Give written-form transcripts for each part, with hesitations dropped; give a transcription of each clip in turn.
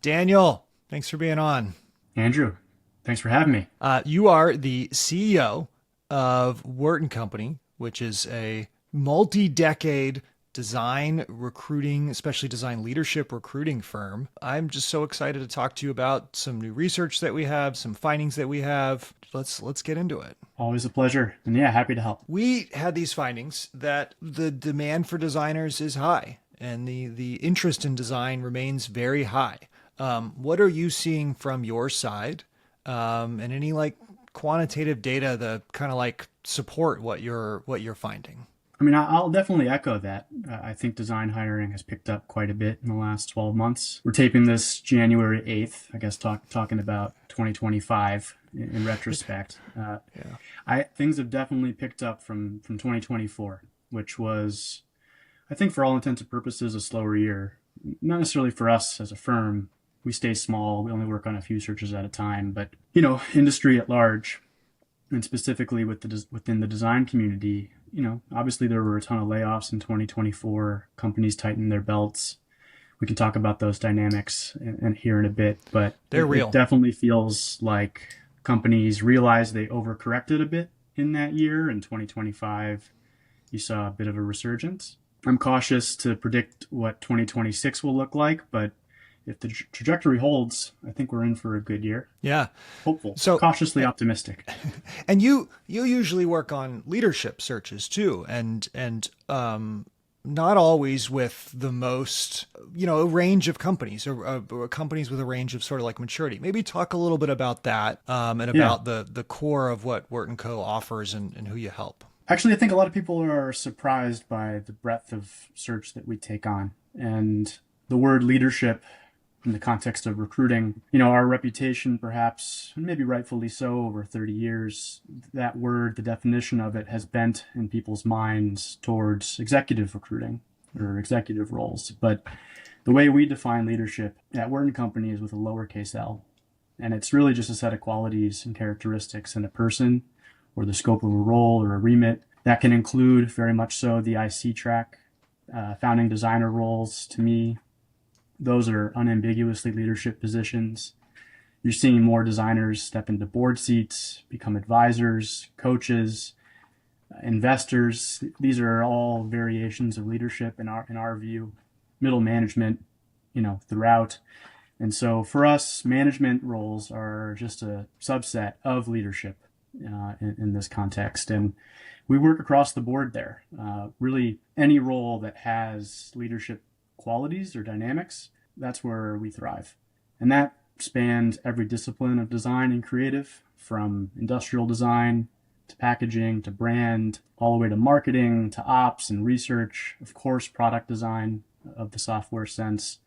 Daniel, thanks for being on. Andrew, thanks for having me. You are the CEO of Wert Company, which is a multi-decade design recruiting, especially design leadership recruiting firm. I'm just so excited to talk to you about some new research that we have, some findings that we have. Let's get into it. Always a pleasure. And yeah, happy to help. We had these findings that the demand for designers is high and the interest in design remains very high. What are you seeing from your side? And any like quantitative data that kind of like support what you're finding? I mean, I'll definitely echo that. I think design hiring has picked up quite a bit in the last 12 months. We're taping this January 8th, I guess, talking about 2025 in retrospect. Things have definitely picked up from 2024, which was, I think, for all intents and purposes, a slower year. Not necessarily for us as a firm. We stay small. We only work on a few searches at a time. But, industry at large, and specifically within the design community, obviously there were a ton of layoffs in 2024. Companies tightened their belts. We can talk about those dynamics and here in a bit, but They're real. it definitely feels like companies realized they overcorrected a bit in that year. In 2025, you saw a bit of a resurgence. I'm cautious to predict what 2026 will look like, but if the trajectory holds, I think we're in for a good year. Yeah. Hopeful, So, cautiously optimistic. and you usually work on leadership searches too, and not always with the most, a range of companies or companies with a range of sort of like maturity. Maybe talk a little bit about that, and Yeah. about the core of what Wert Co offers and who you help. Actually, I think a lot of people are surprised by the breadth of search that we take on. And the word leadership in the context of recruiting, our reputation, perhaps, maybe rightfully so, over 30 years, that word, the definition of it has bent in people's minds towards executive recruiting or executive roles. But the way we define leadership at Wert Company is with a lowercase l. And it's really just a set of qualities and characteristics in a person or the scope of a role or a remit. That can include very much so the IC track, founding designer roles. To me, those are unambiguously leadership positions. You're seeing more designers step into board seats, become advisors, coaches, investors. These are all variations of leadership in our view. Middle management, throughout. And so for us, management roles are just a subset of leadership in this context. And we work across the board there. Really, any role that has leadership qualities or dynamics, that's where we thrive. And that spans every discipline of design and creative, from industrial design to packaging to brand, all the way to marketing to ops and research, of course, product design of the software sense,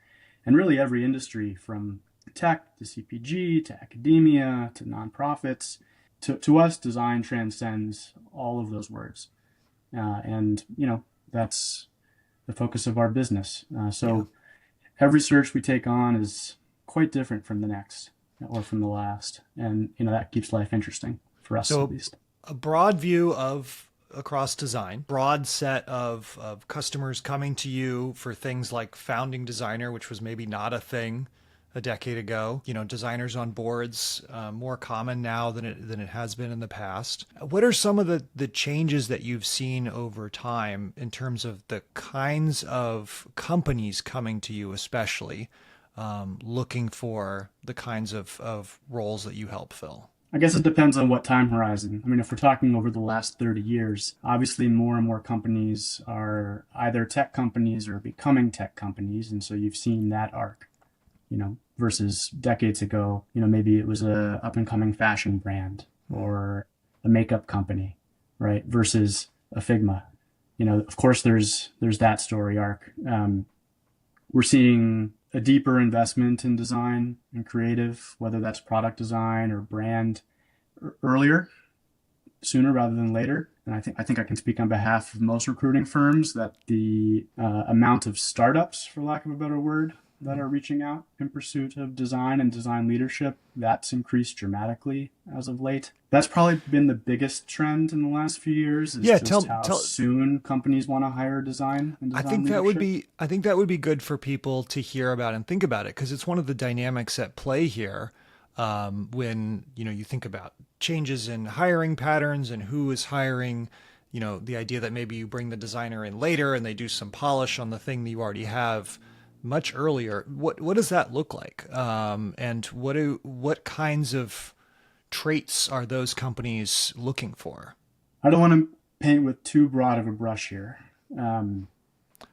and really every industry from tech to CPG to academia to nonprofits. To us, design transcends all of those words. And that's the focus of our business. So every search we take on is quite different from the next or from the last. And, that keeps life interesting for us at So least. a broad view of across design, broad set of customers coming to you for things like founding designer, which was maybe not a thing a decade ago. Designers on boards, more common now than it has been in the past. What are some of the changes that you've seen over time in terms of the kinds of companies coming to you, especially looking for the kinds of roles that you help fill? I guess it depends on what time horizon. I mean, if we're talking over the last 30 years, obviously more and more companies are either tech companies or becoming tech companies. And so you've seen that arc, versus decades ago, maybe it was a up and coming fashion brand or a makeup company, right? Versus a Figma. Of course, there's that story arc. We're seeing a deeper investment in design and creative, whether that's product design or brand, earlier, sooner rather than later. And I think I can speak on behalf of most recruiting firms that the amount of startups, for lack of a better word, that are reaching out in pursuit of design and design leadership. That's increased dramatically as of late. That's probably been the biggest trend in the last few years, is Yeah, just how soon companies want to hire design and I design think that would leadership. be I think that would be good for people to hear about and think about it, because it's one of the dynamics at play here. When you think about changes in hiring patterns and who is hiring, the idea that maybe you bring the designer in later and they do some polish on the thing that you already have much earlier. What does that look like? And what kinds of traits are those companies looking for? I don't want to paint with too broad of a brush here. Um,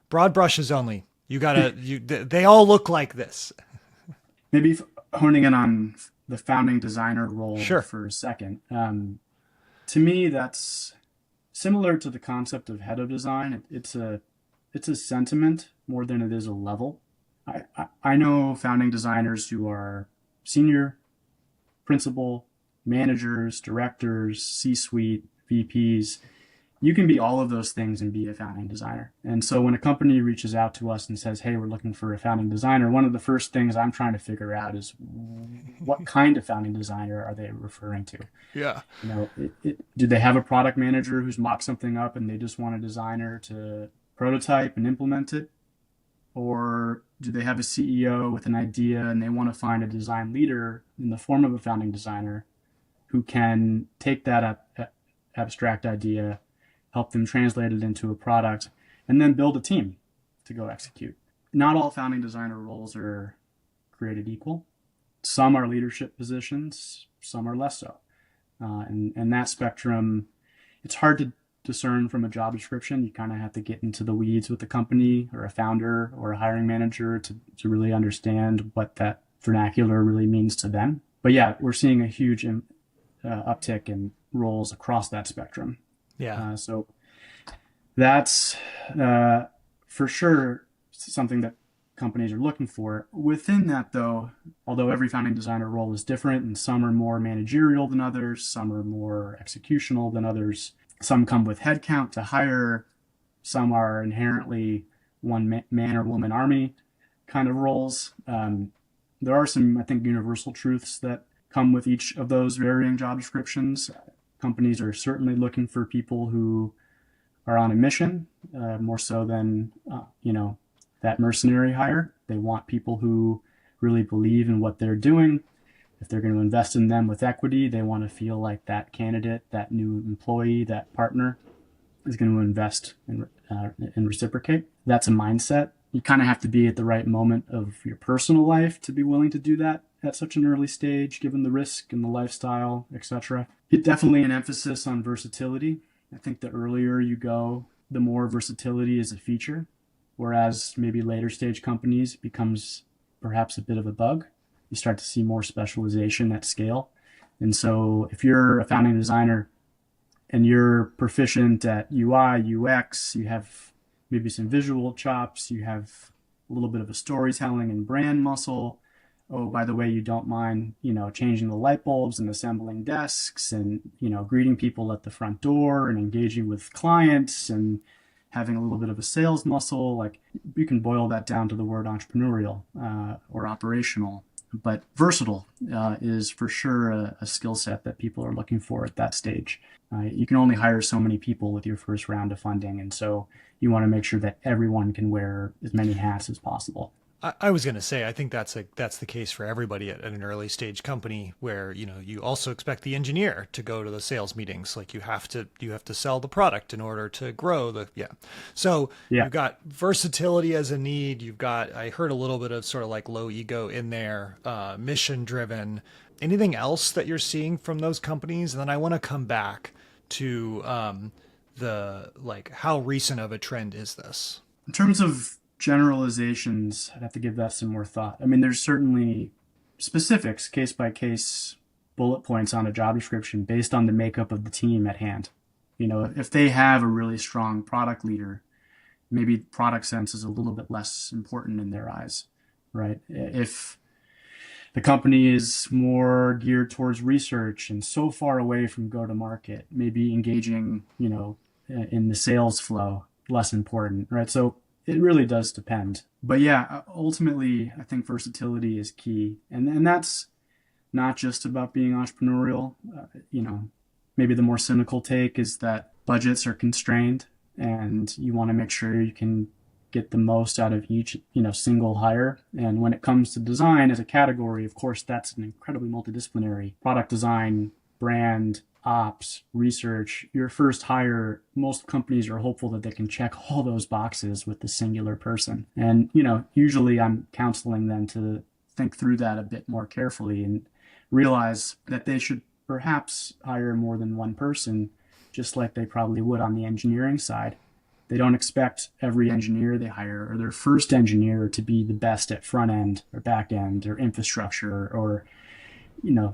Broad brushes only. You gotta. They all look like this. Maybe honing in on the founding designer role Sure. for a second. To me, that's similar to the concept of head of design. It's a sentiment more than it is a level. I know founding designers who are senior, principal, managers, directors, C-suite, VPs. You can be all of those things and be a founding designer. And so when a company reaches out to us and says, "Hey, we're looking for a founding designer," one of the first things I'm trying to figure out is what kind of founding designer are they referring to? Yeah. Do they have a product manager who's mocked something up and they just want a designer to prototype and implement it? Or do they have a CEO with an idea and they want to find a design leader in the form of a founding designer who can take that abstract idea, help them translate it into a product, and then build a team to go execute? Not all founding designer roles are created equal. Some are leadership positions, some are less so. And that spectrum, it's hard to discern from a job description. You kind of have to get into the weeds with the company or a founder or a hiring manager to really understand what that vernacular really means to them. But yeah, we're seeing a huge uptick in roles across that spectrum. Yeah. So that's for sure something that companies are looking for. Within that, though, although every founding designer role is different and some are more managerial than others, some are more executional than others, some come with headcount to hire, some are inherently one man or woman army kind of roles. There are some, I think, universal truths that come with each of those varying job descriptions. Companies are certainly looking for people who are on a mission, more so than that mercenary hire. They want people who really believe in what they're doing. If they're going to invest in them with equity, they want to feel like that candidate, that new employee, that partner is going to invest and reciprocate. That's a mindset. You kind of have to be at the right moment of your personal life to be willing to do that at such an early stage, given the risk and the lifestyle, etc. Definitely an emphasis on versatility. I think the earlier you go, the more versatility is a feature, whereas maybe later stage companies becomes perhaps a bit of a bug. You start to see more specialization at scale. And so if you're a founding designer and you're proficient at UI, UX, you have maybe some visual chops, you have a little bit of a storytelling and brand muscle. Oh, by the way, you don't mind, changing the light bulbs and assembling desks and, greeting people at the front door and engaging with clients and having a little bit of a sales muscle. Like, you can boil that down to the word entrepreneurial or operational. But versatile is for sure a skill set that people are looking for at that stage. You can only hire so many people with your first round of funding. And so you want to make sure that everyone can wear as many hats as possible. I was going to say, I think that's the case for everybody at an early stage company, where you also expect the engineer to go to the sales meetings. Like, you have to sell the product in order to grow the So Yeah. you've got versatility as a need. You've got, I heard a little bit of sort of like low ego in there, mission driven. Anything else that you're seeing from those companies? And then I want to come back to the, like, how recent of a trend is this? In terms of generalizations, I'd have to give that some more thought. I mean, there's certainly specifics, case by case bullet points on a job description based on the makeup of the team at hand. If they have a really strong product leader, maybe product sense is a little bit less important in their eyes, right? If the company is more geared towards research and so far away from go to market, maybe engaging, in the sales flow, less important, right? So It really does depend. But yeah, ultimately, I think versatility is key. And that's not just about being entrepreneurial. Maybe the more cynical take is that budgets are constrained and you want to make sure you can get the most out of each, single hire. And when it comes to design as a category, of course, that's an incredibly multidisciplinary product design, brand, ops, research. Your first hire, most companies are hopeful that they can check all those boxes with the singular person. And, usually I'm counseling them to think through that a bit more carefully and realize that they should perhaps hire more than one person, just like they probably would on the engineering side. They don't expect every engineer they hire or their first engineer to be the best at front end or back end or infrastructure or,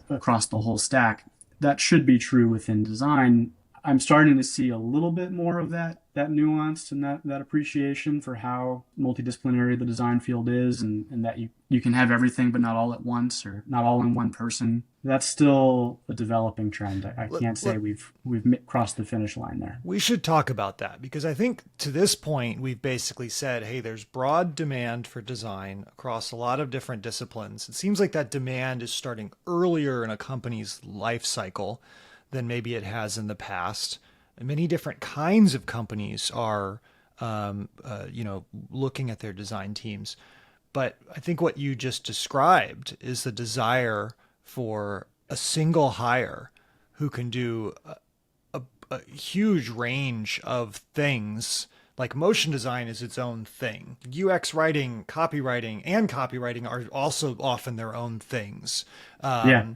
across the whole stack. That should be true within design. I'm starting to see a little bit more of that nuance and that appreciation for how multidisciplinary the design field is, and that you can have everything but not all at once or not all in one person. That's still a developing trend. I can't say we've crossed the finish line there. We should talk about that because I think to this point we've basically said, hey, there's broad demand for design across a lot of different disciplines. It seems like that demand is starting earlier in a company's life cycle than maybe it has in the past. And many different kinds of companies are, looking at their design teams. But I think what you just described is the desire for a single hire who can do a huge range of things. Like motion design is its own thing. UX writing, and copywriting are also often their own things. Yeah.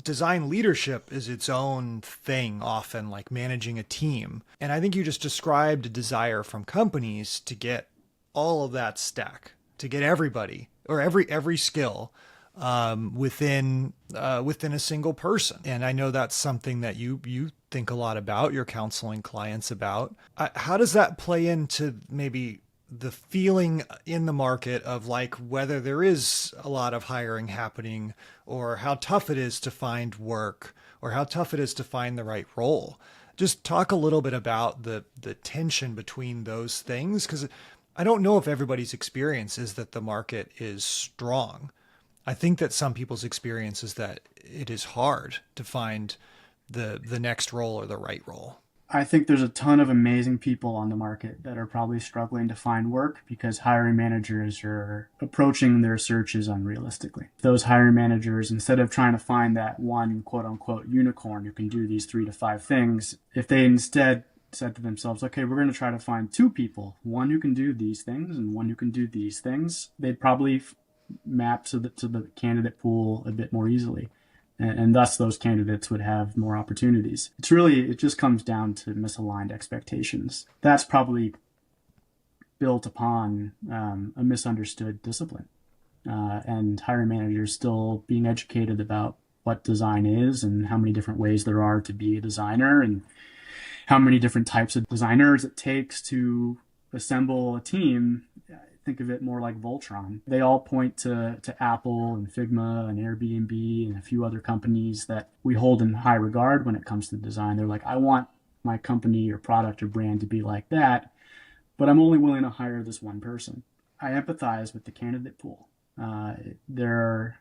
Design leadership is its own thing, often like managing a team. And I think you just described a desire from companies to get all of that stack, to get everybody or every skill within a single person. And I know that's something that you think a lot about, you're counseling clients about. How does that play into maybe the feeling in the market of like whether there is a lot of hiring happening or how tough it is to find work or how tough it is to find the right role? Just talk a little bit about the tension between those things, because I don't know if everybody's experience is that the market is strong. I think that some people's experience is that it is hard to find the next role or the right role. I think there's a ton of amazing people on the market that are probably struggling to find work because hiring managers are approaching their searches unrealistically. Those hiring managers, instead of trying to find that one quote unquote unicorn who can do these 3 to 5 things, if they instead said to themselves, okay, we're going to try to find 2 people, one who can do these things and one who can do these things, they'd probably map to the candidate pool a bit more easily. And thus those candidates would have more opportunities. It just comes down to misaligned expectations. That's probably built upon a misunderstood discipline. And hiring managers still being educated about what design is and how many different ways there are to be a designer and how many different types of designers it takes to assemble a team. Think of it more like Voltron. They all point to Apple and Figma and Airbnb and a few other companies that we hold in high regard when it comes to design. They're like, I want my company or product or brand to be like that, but I'm only willing to hire this one person. I empathize with the candidate pool. There's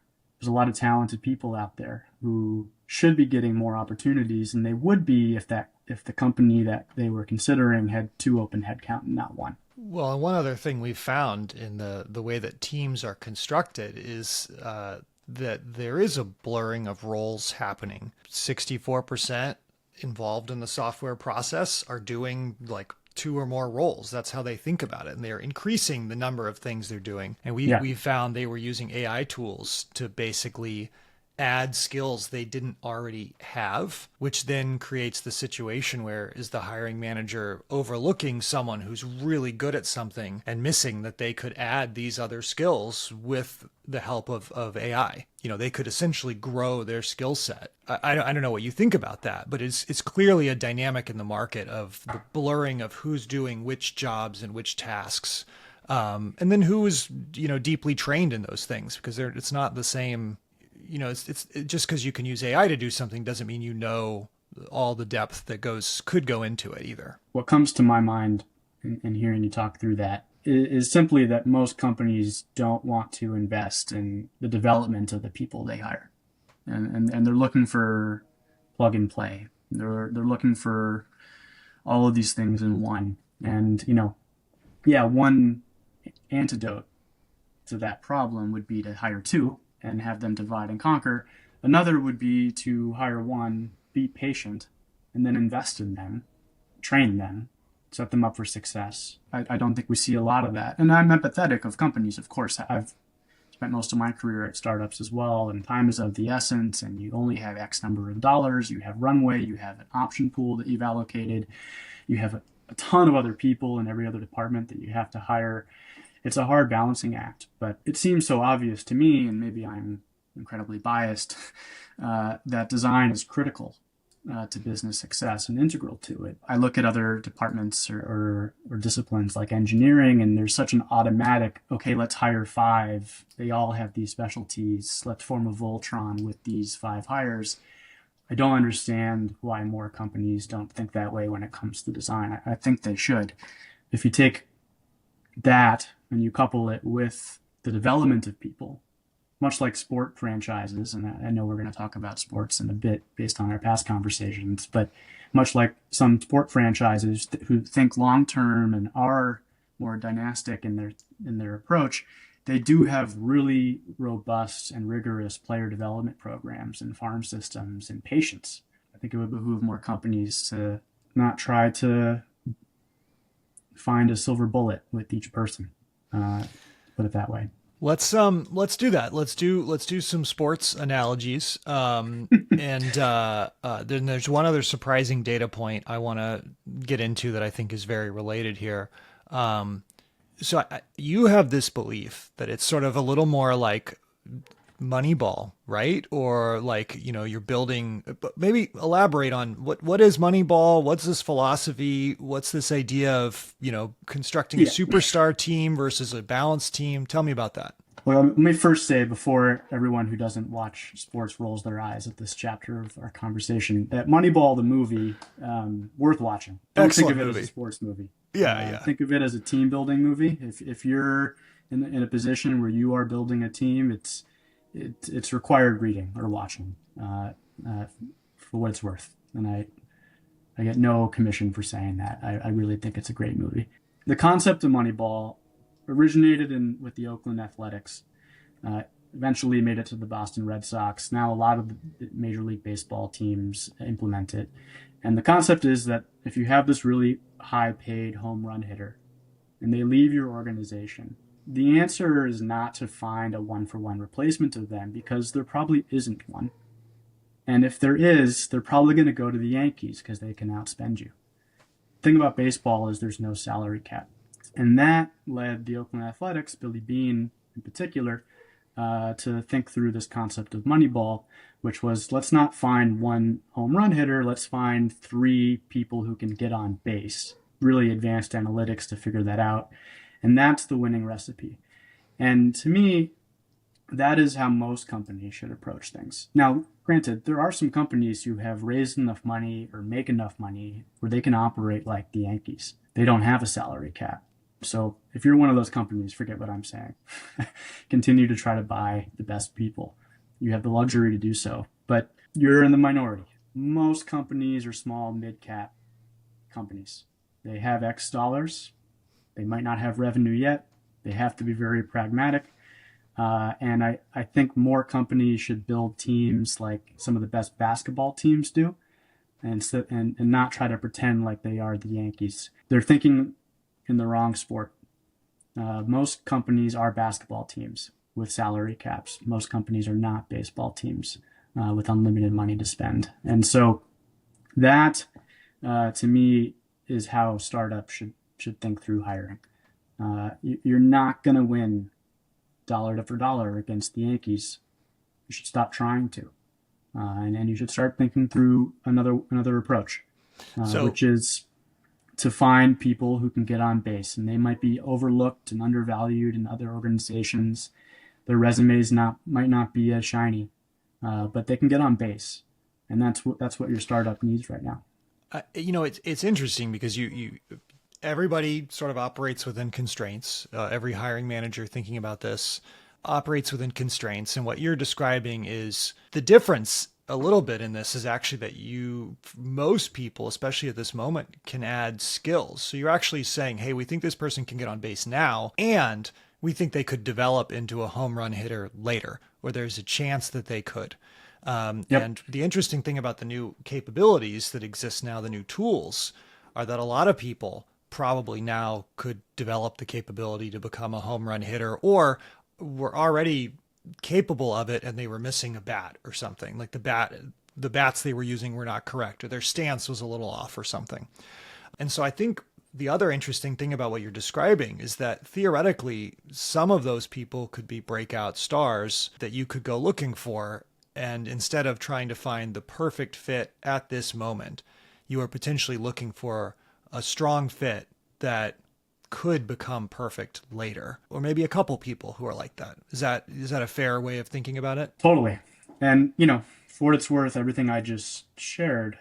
a lot of talented people out there who should be getting more opportunities, and they would be if the company that they were considering had 2 open headcount and not 1. Well, one other thing we've found in the way that teams are constructed is that there is a blurring of roles happening. 64% involved in the software process are doing like 2 or more roles. That's how they think about it. And they're increasing the number of things they're doing. And we found they were using AI tools to basically add skills they didn't already have, which then creates the situation where is the hiring manager overlooking someone who's really good at something and missing that they could add these other skills with the help of AI. They could essentially grow their skill set. I don't know what you think about that, but it's clearly a dynamic in the market of the blurring of who's doing which jobs and which tasks. And then who is, deeply trained in those things, because it's not the same. It's just because you can use AI to do something doesn't mean all the depth that could go into it either. What comes to my mind in hearing you talk through that is simply that most companies don't want to invest in the development of the people they hire. And they're looking for plug and play. They're looking for all of these things in one. And, yeah, one antidote to that problem would be to hire two and have them divide and conquer. Another would be to hire one, be patient, and then invest in them, train them, set them up for success. I don't think we see a lot of that. And I'm empathetic of companies, of course. I've spent most of my career at startups as well, and time is of the essence, and you only have X number of dollars, you have runway, you have an option pool that you've allocated, you have a ton of other people in every other department that you have to hire. It's a hard balancing act, but it seems so obvious to me, and maybe I'm incredibly biased, that design is critical to business success and integral to it. I look at other departments or disciplines like engineering, and there's such an automatic, okay, let's hire 5. They all have these specialties. Let's form a Voltron with these 5 hires. I don't understand why more companies don't think that way when it comes to design. I think they should. If you take that and you couple it with the development of people, much like sport franchises, and I know we're going to talk about sports in a bit based on our past conversations, but much like some sport franchises who think long-term and are more dynastic in their approach, they do have really robust and rigorous player development programs and farm systems and patience. I think it would behoove more companies to not try to find a silver bullet with each person, put it that way. Let's do that. Let's do some sports analogies. And then there's one other surprising data point I want to get into that I think is very related here. You have this belief that it's sort of a little more like Moneyball, right? Or like, you're building, maybe elaborate on what is Moneyball? What's this philosophy? What's this idea of, constructing a superstar team versus a balanced team? Tell me about that. Well, let me first say, before everyone who doesn't watch sports rolls their eyes at this chapter of our conversation, that Moneyball, the movie, worth watching. Don't Excellent think of it movie. As a sports movie. Yeah. Think of it as a team building movie. If you're in a position where you are building a team, it's required reading or watching, for what it's worth. And I get no commission for saying that. I really think it's a great movie. The concept of Moneyball originated with the Oakland Athletics, eventually made it to the Boston Red Sox. Now a lot of the Major League Baseball teams implement it. And the concept is that if you have this really high-paid home run hitter and they leave your organization, the answer is not to find a one-for-one replacement of them, because there probably isn't one. And if there is, they're probably going to go to the Yankees because they can outspend you. The thing about baseball is there's no salary cap. And that led the Oakland Athletics, Billy Beane in particular, to think through this concept of Moneyball, which was, let's not find one home run hitter, let's find 3 people who can get on base. Really advanced analytics to figure that out. And that's the winning recipe. And to me, that is how most companies should approach things. Now, granted, there are some companies who have raised enough money or make enough money where they can operate like the Yankees. They don't have a salary cap. So if you're one of those companies, forget what I'm saying. Continue to try to buy the best people. You have the luxury to do so, but you're in the minority. Most companies are small, mid-cap companies. They have X dollars. They might not have revenue yet. They have to be very pragmatic. And I think more companies should build teams like some of the best basketball teams do, and not try to pretend like they are the Yankees. They're thinking in the wrong sport. Most companies are basketball teams with salary caps. Most companies are not baseball teams with unlimited money to spend. And so that, to me, is how startups should think through hiring. You're not going to win dollar for dollar against the Yankees. You should stop trying to. And you should start thinking through another approach, which is to find people who can get on base. And they might be overlooked and undervalued in other organizations. Their resumes might not be as shiny, but they can get on base. And that's what your startup needs right now. It's interesting because you everybody sort of operates within constraints. Every hiring manager thinking about this operates within constraints. And what you're describing is the difference a little bit in this is actually that most people, especially at this moment, can add skills. So you're actually saying, hey, we think this person can get on base now, and we think they could develop into a home run hitter later, or there's a chance that they could. Yep. And the interesting thing about the new capabilities that exist now, the new tools, are that a lot of people probably now could develop the capability to become a home run hitter, or were already capable of it and they were missing a bat or something. Like the bats they were using were not correct, or their stance was a little off or something. And so I think the other interesting thing about what you're describing is that theoretically, some of those people could be breakout stars that you could go looking for. And instead of trying to find the perfect fit at this moment, you are potentially looking for a strong fit that could become perfect later, or maybe a couple people who are like that. Is that a fair way of thinking about it? Totally. And, for what it's worth, everything I just shared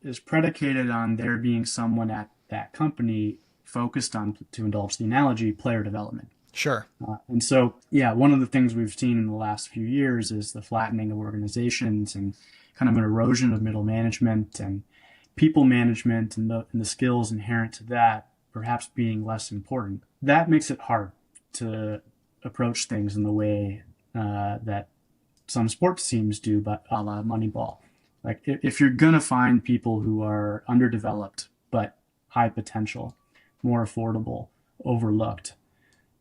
is predicated on there being someone at that company focused on, to indulge the analogy, player development. Sure. And so, yeah, one of the things we've seen in the last few years is the flattening of organizations and kind of an erosion of middle management and people management and the skills inherent to that perhaps being less important. That makes it hard to approach things in the way that some sports teams do, but a la Moneyball. Like if you're going to find people who are underdeveloped, but high potential, more affordable, overlooked,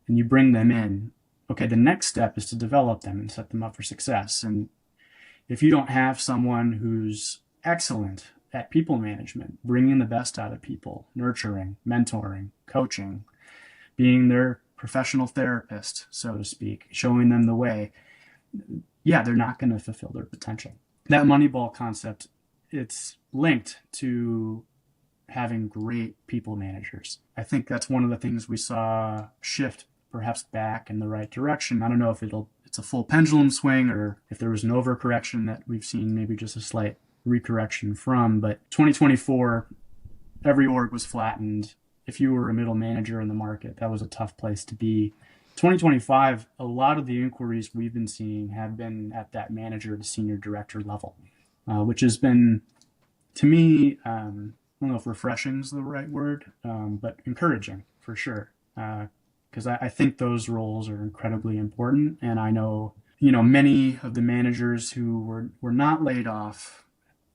and you bring them in, okay, the next step is to develop them and set them up for success. And if you don't have someone who's excellent at people management, bringing the best out of people, nurturing, mentoring, coaching, being their professional therapist, so to speak, showing them the way, yeah, they're not going to fulfill their potential. That Moneyball concept, it's linked to having great people managers. I think that's one of the things we saw shift perhaps back in the right direction. I don't know if it's a full pendulum swing or if there was an overcorrection that we've seen maybe just a slight recorrection from, but 2024, every org was flattened. If you were a middle manager in the market, that was a tough place to be. 2025, a lot of the inquiries we've been seeing have been at that manager to senior director level, which has been, to me, I don't know if refreshing is the right word, but encouraging for sure. Because I think those roles are incredibly important. And I know, many of the managers who were not laid off,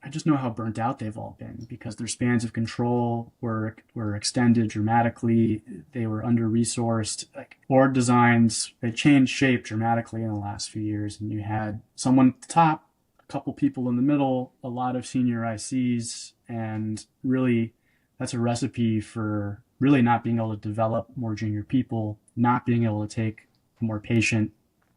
I just know how burnt out they've all been because their spans of control were extended dramatically. They were under-resourced. Like org designs, they changed shape dramatically in the last few years. And you had someone at the top, a couple people in the middle, a lot of senior ICs, and really that's a recipe for really not being able to develop more junior people, not being able to take a more patient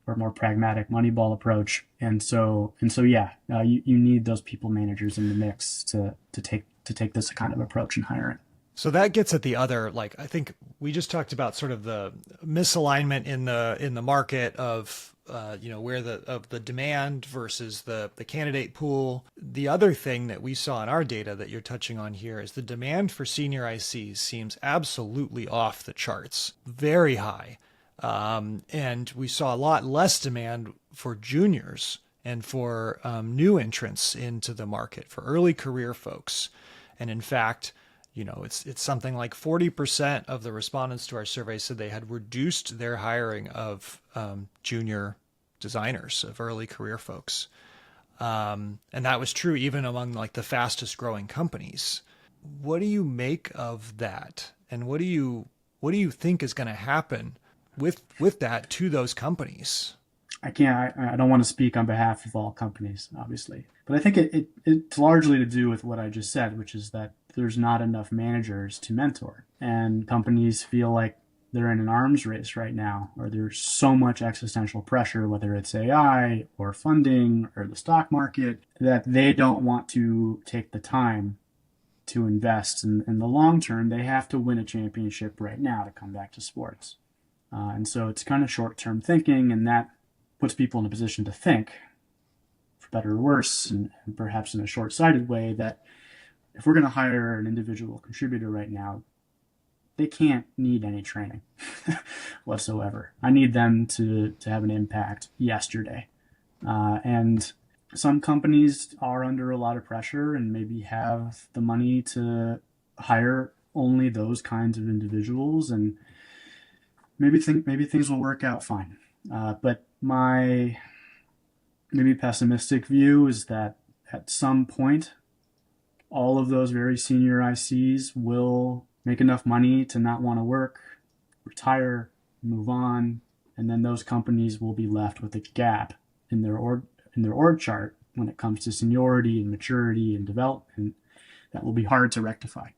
or more pragmatic Moneyball approach. And so yeah, you need those people managers in the mix to take this kind of approach and hire it. So that gets at the other, I think we just talked about sort of the misalignment in the market of where the demand versus the candidate pool. The other thing that we saw in our data that you're touching on here is the demand for senior ICs seems absolutely off the charts, very high. And we saw a lot less demand for juniors and for new entrants into the market, for early career folks. And in fact, it's something like 40% of the respondents to our survey said they had reduced their hiring of junior designers, of early career folks. And that was true even among the fastest growing companies. What do you make of that? And what do you think is going to happen with that to those companies? I don't want to speak on behalf of all companies, obviously, but I think it's largely to do with what I just said, which is that there's not enough managers to mentor, and companies feel like they're in an arms race right now, or there's so much existential pressure, whether it's AI or funding or the stock market, that they don't want to take the time to invest in the long term. They have to win a championship right now to come back to sports. And so it's kind of short-term thinking, and that puts people in a position to think, for better or worse, and perhaps in a short-sighted way, that if we're going to hire an individual contributor right now, they can't need any training whatsoever. I need them to have an impact yesterday. And some companies are under a lot of pressure and maybe have the money to hire only those kinds of individuals, and maybe things will work out fine. But my maybe pessimistic view is that at some point, all of those very senior ICs will make enough money to not want to work, retire, move on, and then those companies will be left with a gap in their org chart when it comes to seniority and maturity and development that will be hard to rectify.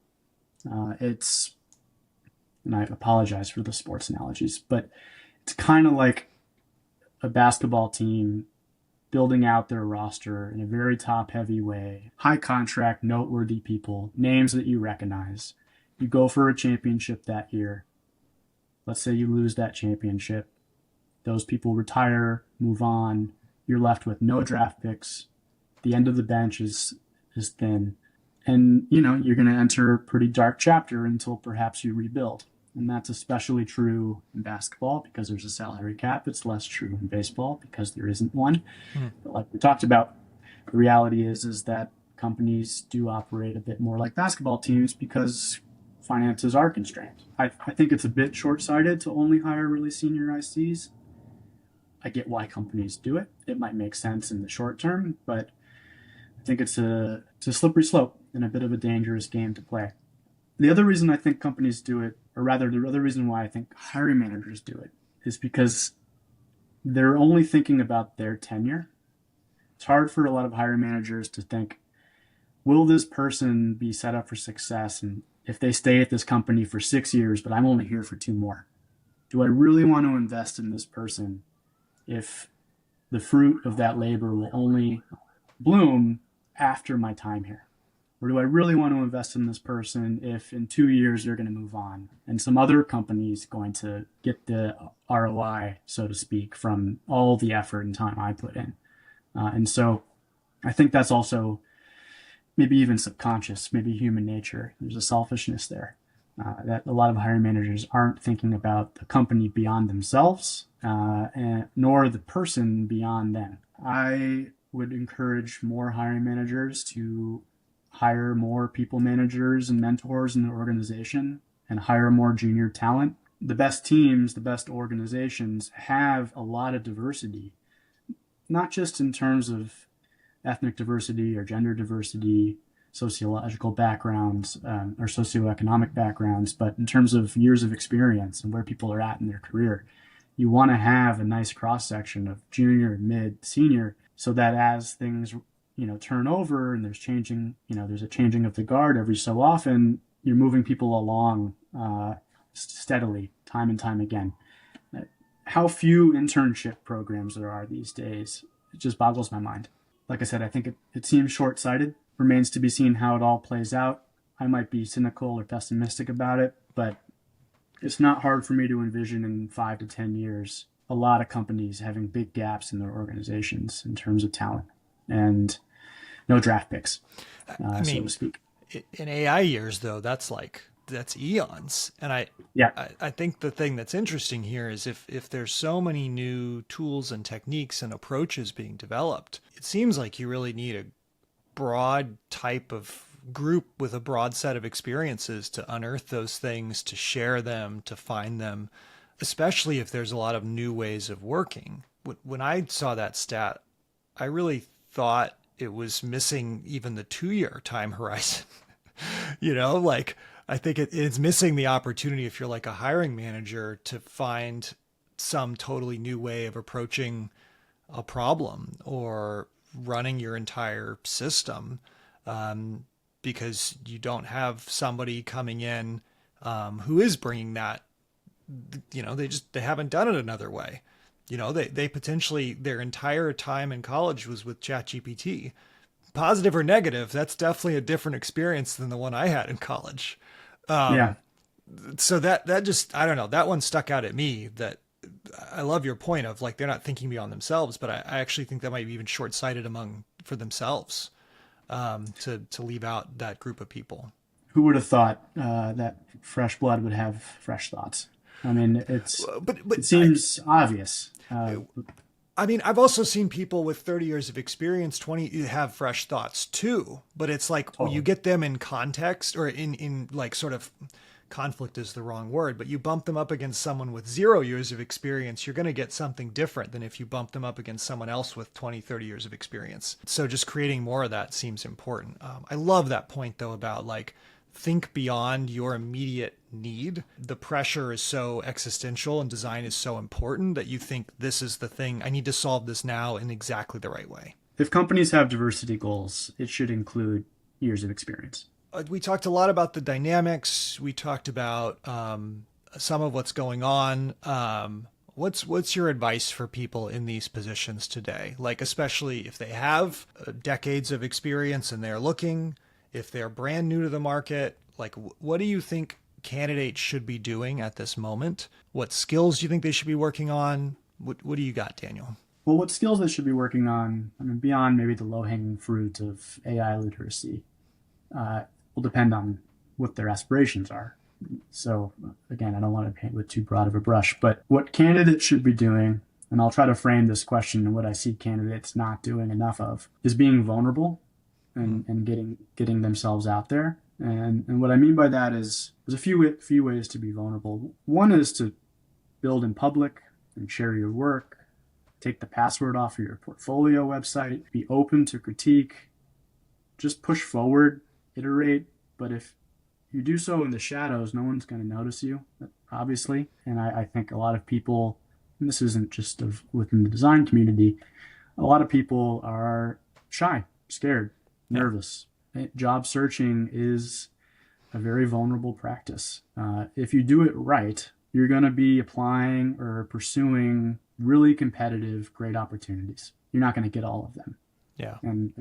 And I apologize for the sports analogies, but it's kind of like a basketball team building out their roster in a very top-heavy way, high contract, noteworthy people, names that you recognize. You go for a championship that year. Let's say you lose that championship. Those people retire, move on. You're left with no draft picks. The end of the bench is thin. And, you're going to enter a pretty dark chapter until perhaps you rebuild. And that's especially true in basketball because there's a salary cap. It's less true in baseball because there isn't one. But like we talked about, the reality is that companies do operate a bit more like basketball teams because finances are constrained. I think it's a bit short-sighted to only hire really senior ICs. I get why companies do it. It might make sense in the short term, but I think it's a slippery slope and a bit of a dangerous game to play. The other reason I think companies do it, or rather the other reason why I think hiring managers do it, is because they're only thinking about their tenure. It's hard for a lot of hiring managers to think, will this person be set up for success? And if they stay at this company for 6 years, but I'm only here for 2 more, do I really want to invest in this person if the fruit of that labor will only bloom after my time here? Or do I really want to invest in this person if in 2 years they're going to move on and some other company's going to get the ROI, so to speak, from all the effort and time I put in? And so I think that's also maybe even subconscious, maybe human nature. There's a selfishness there that a lot of hiring managers aren't thinking about the company beyond themselves, nor the person beyond them. I would encourage more hiring managers to hire more people managers and mentors in their organization and hire more junior talent. The best teams, the best organizations have a lot of diversity, not just in terms of ethnic diversity or gender diversity, sociological backgrounds, or socioeconomic backgrounds, but in terms of years of experience and where people are at in their career. You want to have a nice cross-section of junior, mid, senior, so that as things turn over and there's a changing of the guard every so often, you're moving people along steadily, time and time again. How few internship programs there are these days, it just boggles my mind. Like I said, I think it seems short-sighted. Remains to be seen how it all plays out. I might be cynical or pessimistic about it, but it's not hard for me to envision in 5 to 10 years a lot of companies having big gaps in their organizations in terms of talent and no draft picks, so to speak. In AI years, though, that's eons. And I think the thing that's interesting here is if there's so many new tools and techniques and approaches being developed, it seems like you really need a broad type of group with a broad set of experiences to unearth those things, to share them, to find them, especially if there's a lot of new ways of working. When I saw that stat, I really thought it was missing even the 2-year time horizon. I think it's missing the opportunity if you're like a hiring manager to find some totally new way of approaching a problem or running your entire system, because you don't have somebody coming in who is bringing that. They haven't done it another way. They potentially, their entire time in college was with ChatGPT. Positive or negative, that's definitely a different experience than the one I had in college. So that just, I don't know, that one stuck out at me. That I love your point of they're not thinking beyond themselves, but I actually think that might be even short-sighted for themselves, to leave out that group of people. Who would have thought that fresh blood would have fresh thoughts? I mean, But it seems obvious. I mean, I've also seen people with 30 years of experience, 20 have fresh thoughts too, but it's like when you Totally. get them in context or in like sort of conflict is the wrong word, but you bump them up against someone with 0 years of experience, you're going to get something different than if you bump them up against someone else with 20, 30 years of experience. So just creating more of that seems important. I love that point though about like think beyond your immediate need. The pressure is so existential and design is so important that you think this is the thing. I need to solve this now in exactly the right way. If companies have diversity goals, it should include years of experience. We talked a lot about the dynamics. We talked about some of what's going on. What's your advice for people in these positions today? Like, especially if they have decades of experience and they're looking, if they're brand new to the market, like what do you think candidates should be doing at this moment? What skills do you think they should be working on? What do you got, Daniel? Well, what skills they should be working on, I mean, beyond maybe the low-hanging fruit of AI literacy, will depend on what their aspirations are. So again, I don't want to paint with too broad of a brush, but what candidates should be doing, and I'll try to frame this question and what I see candidates not doing enough of, is being vulnerable and getting themselves out there. And what I mean by that is there's a few ways to be vulnerable. One is to build in public and share your work, take the password off of your portfolio website, be open to critique, just push forward, iterate. But if you do so in the shadows, no one's going to notice you, obviously. And I think a lot of people, and this isn't just within the design community, a lot of people are shy, scared, nervous. Job searching is a very vulnerable practice. If you do it right, you're going to be applying or pursuing really competitive, great opportunities. You're not going to get all of them. Yeah. And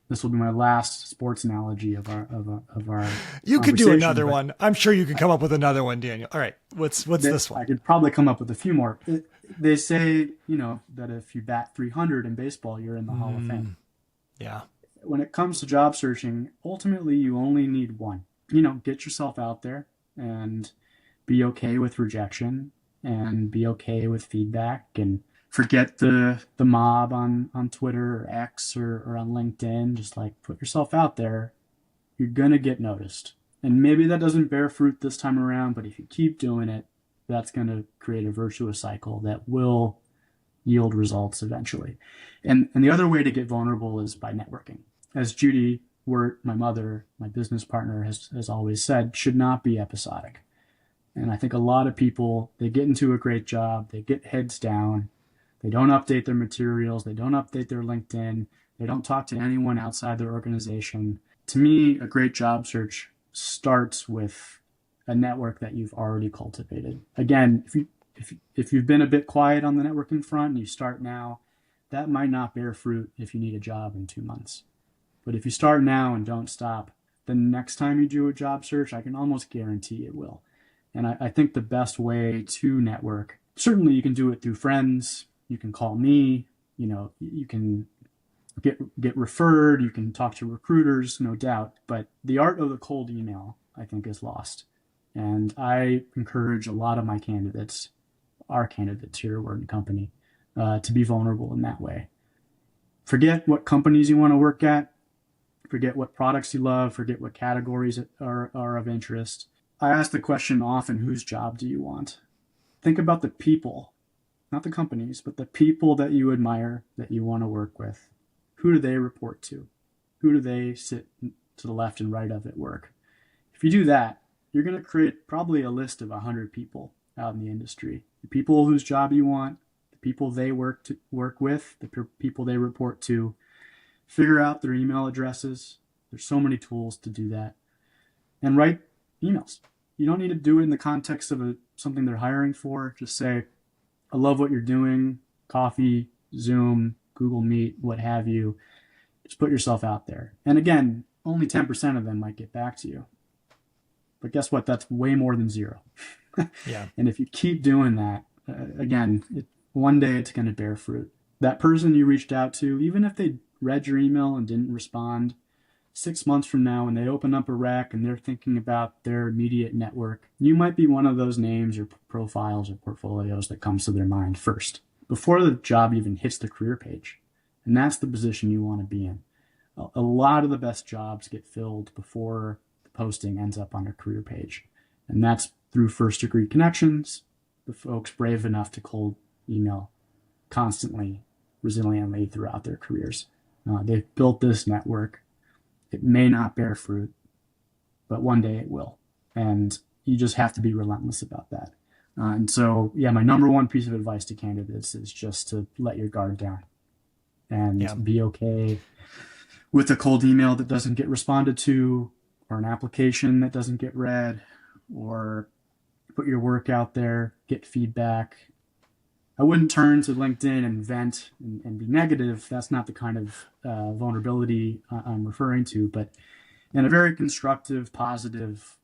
this will be my last sports analogy of our You could do another but one. I'm sure you can come up with another one, Daniel. All right. What's this one? I could probably come up with a few more. They say, that if you bat 300 in baseball, you're in the Hall of Fame. Yeah. When it comes to job searching, ultimately you only need one. Get yourself out there and be okay with rejection and be okay with feedback and forget the mob on Twitter or X or on LinkedIn. Just like put yourself out there. You're going to get noticed. And maybe that doesn't bear fruit this time around, but if you keep doing it, that's going to create a virtuous cycle that will yield results eventually. And the other way to get vulnerable is by networking. As Judy Wert, my mother, my business partner, has always said, should not be episodic. And I think a lot of people, they get into a great job, they get heads down, they don't update their materials, they don't update their LinkedIn, they don't talk to anyone outside their organization. To me, a great job search starts with a network that you've already cultivated. Again, if you've been a bit quiet on the networking front and you start now, that might not bear fruit if you need a job in 2 months. But if you start now and don't stop, the next time you do a job search, I can almost guarantee it will. And I think the best way to network, certainly you can do it through friends, you can call me, you can get referred, you can talk to recruiters, no doubt. But the art of the cold email, I think, is lost. And I encourage a lot of my candidates, our candidates here at Wert Company, to be vulnerable in that way. Forget what companies you want to work at. Forget what products you love. Forget what categories are of interest. I ask the question often, whose job do you want? Think about the people, not the companies, but the people that you admire, that you want to work with. Who do they report to? Who do they sit to the left and right of at work? If you do that, you're going to create probably a list of 100 people out in the industry. The people whose job you want, the people they work with, the people they report to. Figure out their email addresses. There's so many tools to do that. And write emails. You don't need to do it in the context of something they're hiring for. Just say, I love what you're doing. Coffee, Zoom, Google Meet, what have you. Just put yourself out there. And again, only 10% of them might get back to you. But guess what? That's way more than zero. Yeah. And if you keep doing that, again, one day it's going to bear fruit. That person you reached out to, even if they read your email and didn't respond, 6 months from now, when they open up a rec and they're thinking about their immediate network, you might be one of those names or profiles or portfolios that comes to their mind first, before the job even hits the career page. And that's the position you want to be in. A lot of the best jobs get filled before the posting ends up on a career page. And that's through first degree connections, the folks brave enough to cold email constantly, resiliently throughout their careers. They've built this network. It may not bear fruit, but one day it will. And you just have to be relentless about that. And so, yeah, my number one piece of advice to candidates is just to let your guard down and be okay with a cold email that doesn't get responded to, or an application that doesn't get read, or put your work out there, get feedback. I wouldn't turn to LinkedIn and vent and be negative. That's not the kind of vulnerability I'm referring to, but in a very constructive, positive,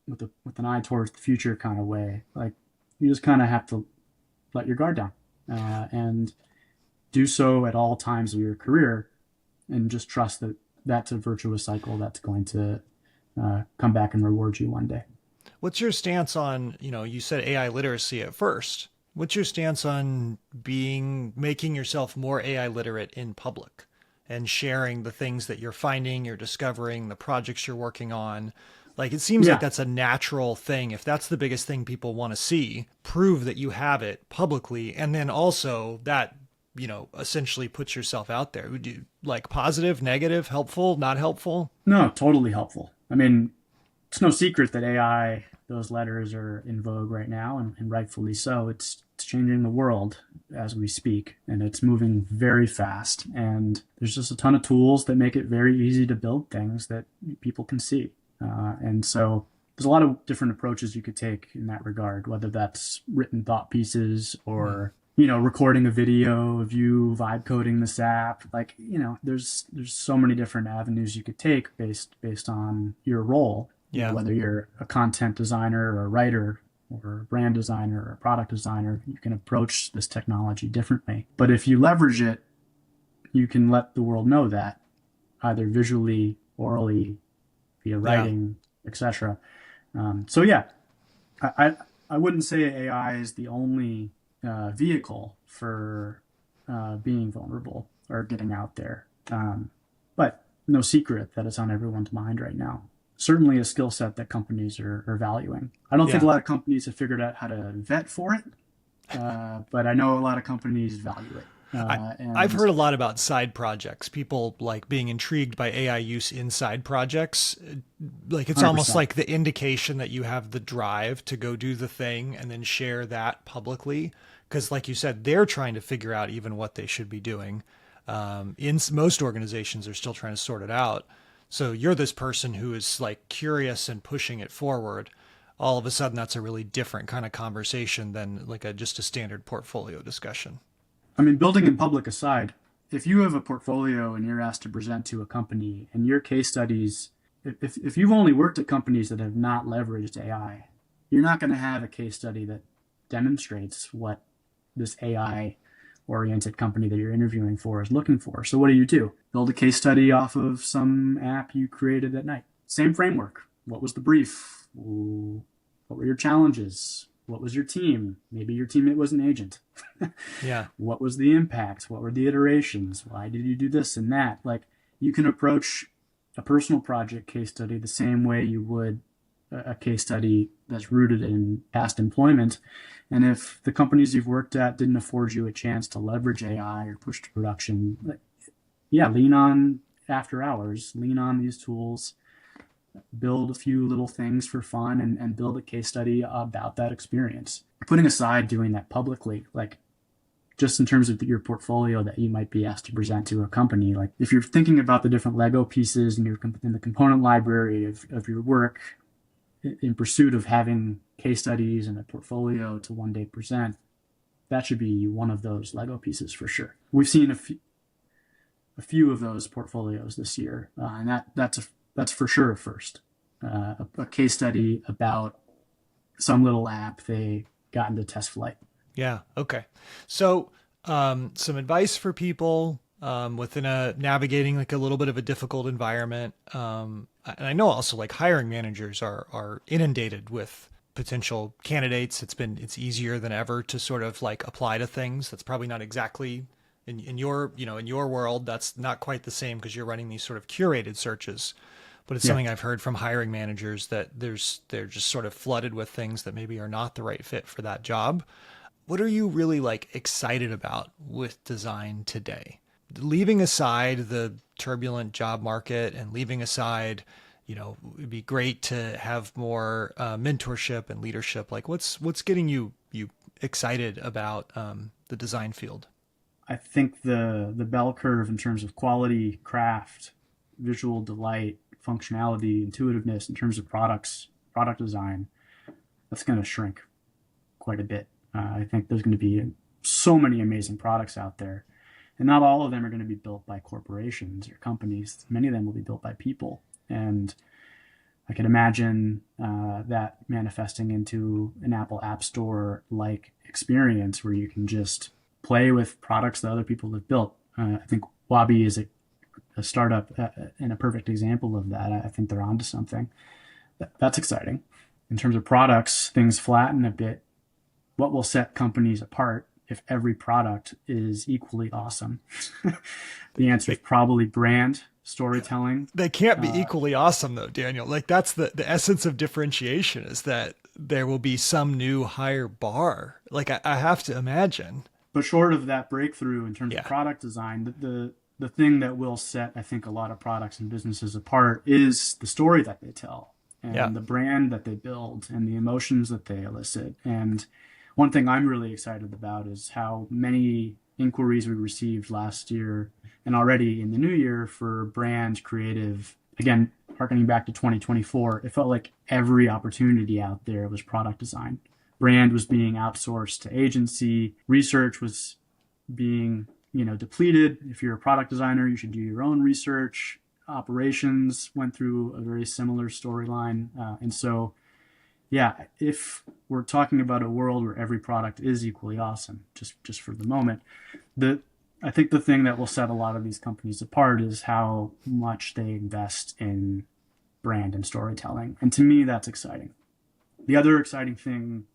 with an eye towards the future kind of way. Like, you just kind of have to let your guard down and do so at all times of your career, and just trust that that's a virtuous cycle that's going to come back and reward you one day. What's your stance on, you said AI literacy at first. What's your stance on making yourself more AI literate in public and sharing the things that you're finding, you're discovering, the projects you're working on? Like, it seems like that's a natural thing. If that's the biggest thing people want to see, prove that you have it publicly. And then also that, essentially puts yourself out there. Would you like positive, negative, helpful, not helpful? No, totally helpful. I mean, it's no secret that AI, those letters are in vogue right now, and rightfully so. It's changing the world as we speak, and it's moving very fast. And there's just a ton of tools that make it very easy to build things that people can see. And so there's a lot of different approaches you could take in that regard, whether that's written thought pieces or, recording a video of you vibe coding this app. Like, there's so many different avenues you could take based on your role. Yeah. Whether you're a content designer or a writer or a brand designer or a product designer, you can approach this technology differently. But if you leverage it, you can let the world know that, either visually, orally, via writing, etc. So yeah, I wouldn't say AI is the only vehicle for being vulnerable or getting out there. But no secret that it's on everyone's mind right now. Certainly a skill set that companies are valuing. I don't think a lot of companies have figured out how to vet for it, but I know a lot of companies value it. I've heard a lot about side projects, people like being intrigued by AI use in side projects. Like, it's 100%. Almost like the indication that you have the drive to go do the thing and then share that publicly. Because like you said, they're trying to figure out even what they should be doing. Most organizations are still trying to sort it out. So you're this person who is like curious and pushing it forward. All of a sudden, that's a really different kind of conversation than like just a standard portfolio discussion. I mean, building in public aside, if you have a portfolio and you're asked to present to a company, and your case studies, if you've only worked at companies that have not leveraged AI, you're not going to have a case study that demonstrates what this AI oriented company that you're interviewing for is looking for. So what do? Build a case study off of some app you created at night. Same framework. What was the brief? What were your challenges? What was your team? Maybe your teammate was an agent. Yeah. What was the impact? What were the iterations? Why did you do this and that? Like, you can approach a personal project case study the same way you would a case study that's rooted in past employment. And if the companies you've worked at didn't afford you a chance to leverage AI or push to production, lean on after hours, lean on these tools, build a few little things for fun, and build a case study about that experience. Putting aside doing that publicly, like, just in terms of your portfolio that you might be asked to present to a company, like, if you're thinking about the different Lego pieces in the component library of your work, in pursuit of having case studies and a portfolio to one day present, that should be one of those Lego pieces for sure. We've seen a few of those portfolios this year, and that's for sure a first. A case study about some little app they got into test flight. Yeah. Okay. So some advice for people within a navigating like a little bit of a difficult environment. And I know also like hiring managers are inundated with potential candidates. It's easier than ever to sort of like apply to things. That's probably not exactly in your, in your world, that's not quite the same because you're running these sort of curated searches. But it's Yeah. something I've heard from hiring managers that they're just sort of flooded with things that maybe are not the right fit for that job. What are you really like excited about with design today? Leaving aside the turbulent job market and leaving aside, it'd be great to have more mentorship and leadership. Like what's getting you excited about the design field? I think the bell curve in terms of quality, craft, visual delight, functionality, intuitiveness in terms of product design, that's going to shrink quite a bit. I think there's going to be so many amazing products out there, and not all of them are going to be built by corporations or companies. Many of them will be built by people, and I can imagine that manifesting into an Apple App Store like experience where you can just play with products that other people have built. I think Wabi is a startup and a perfect example of that. I think they're onto something. That's exciting. In terms of products, things flatten a bit. What will set companies apart if every product is equally awesome? The answer is probably brand, storytelling. They can't be equally awesome though, Daniel. Like that's the essence of differentiation is that there will be some new higher bar. Like I have to imagine. But short of that breakthrough in terms of Yeah. product design, the thing that will set, I think, a lot of products and businesses apart is the story that they tell Yeah. and the brand that they build and the emotions that they elicit. And one thing I'm really excited about is how many inquiries we received last year and already in the new year for brand creative. Again, harkening back to 2024, it felt like every opportunity out there was product design. Brand was being outsourced to agency. Research was being, depleted. If you're a product designer, you should do your own research. Operations went through a very similar storyline. And so, yeah, if we're talking about a world where every product is equally awesome, just for the moment, I think the thing that will set a lot of these companies apart is how much they invest in brand and storytelling. And to me, that's exciting. The other exciting thing,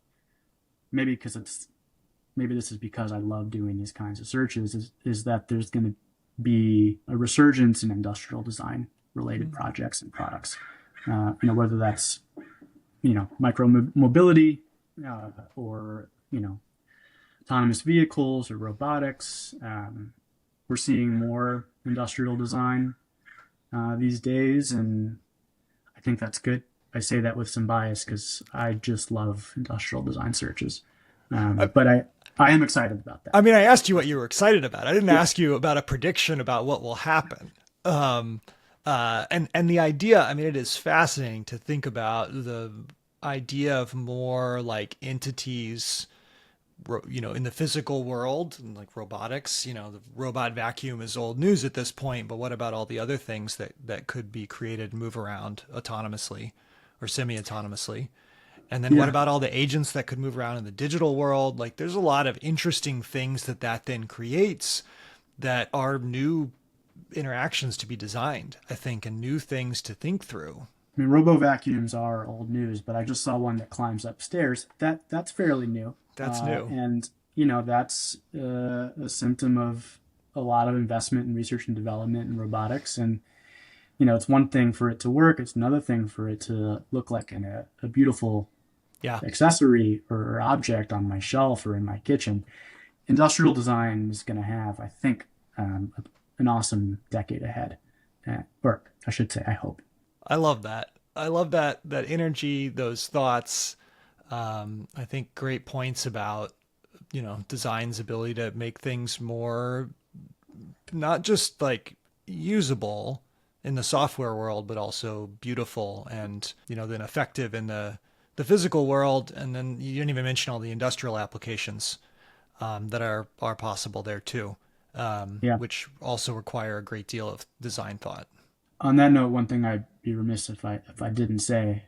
maybe this is because I love doing these kinds of searches, is that there's going to be a resurgence in industrial design related projects and products. Whether that's micro mobility or autonomous vehicles or robotics. We're seeing more industrial design these days, and I think that's good. I say that with some bias because I just love industrial design searches. But I am excited about that. I mean, I asked you what you were excited about. I didn't ask you about a prediction about what will happen. And the idea, I mean, it is fascinating to think about the idea of more like entities, in the physical world, like robotics. The robot vacuum is old news at this point, but what about all the other things that could be created and move around autonomously or semi-autonomously? And then what Yeah. about all the agents that could move around in the digital world? Like there's a lot of interesting things that then creates that are new interactions to be designed, I think, and new things to think through. I mean, robo vacuums are old news, but I just saw one that climbs upstairs. That's fairly new. That's new. And that's a symptom of a lot of investment in research and development in robotics. And it's one thing for it to work; it's another thing for it to look like a beautiful Yeah. accessory or object on my shelf or in my kitchen. Industrial design is going to have, I think, an awesome decade ahead. Or I should say, I hope. I love that. I love that energy, those thoughts. I think great points about, design's ability to make things more, not just like usable in the software world, but also beautiful and, then effective in the physical world. And then you didn't even mention all the industrial applications that are possible there too, Yeah. which also require a great deal of design thought. On that note, one thing I'd be remiss if I didn't say,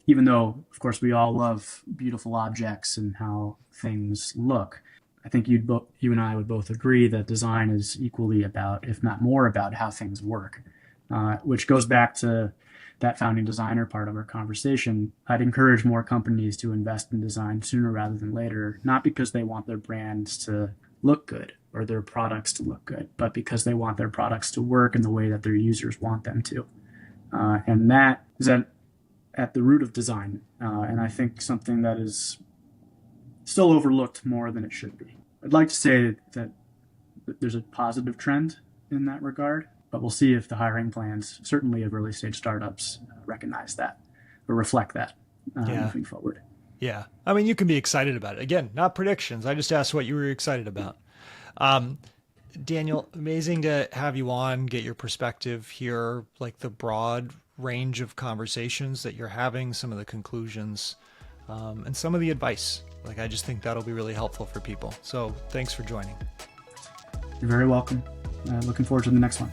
even though, of course, we all love beautiful objects and how things look, I think you and I would both agree that design is equally about, if not more about, how things work, which goes back to that founding designer part of our conversation. I'd encourage more companies to invest in design sooner rather than later, not because they want their brands to look good or their products to look good, but because they want their products to work in the way that their users want them to. And that is at the root of design, and I think something that is still overlooked more than it should be. I'd like to say that there's a positive trend in that regard, but we'll see if the hiring plans, certainly of early stage startups, recognize that or reflect that moving forward. Yeah. I mean, you can be excited about it. Again, not predictions. I just asked what you were excited about. Daniel, amazing to have you on, get your perspective here, like the broad range of conversations that you're having, some of the conclusions, and some of the advice. Like, I just think that'll be really helpful for people. So thanks for joining. You're very welcome. Looking forward to the next one.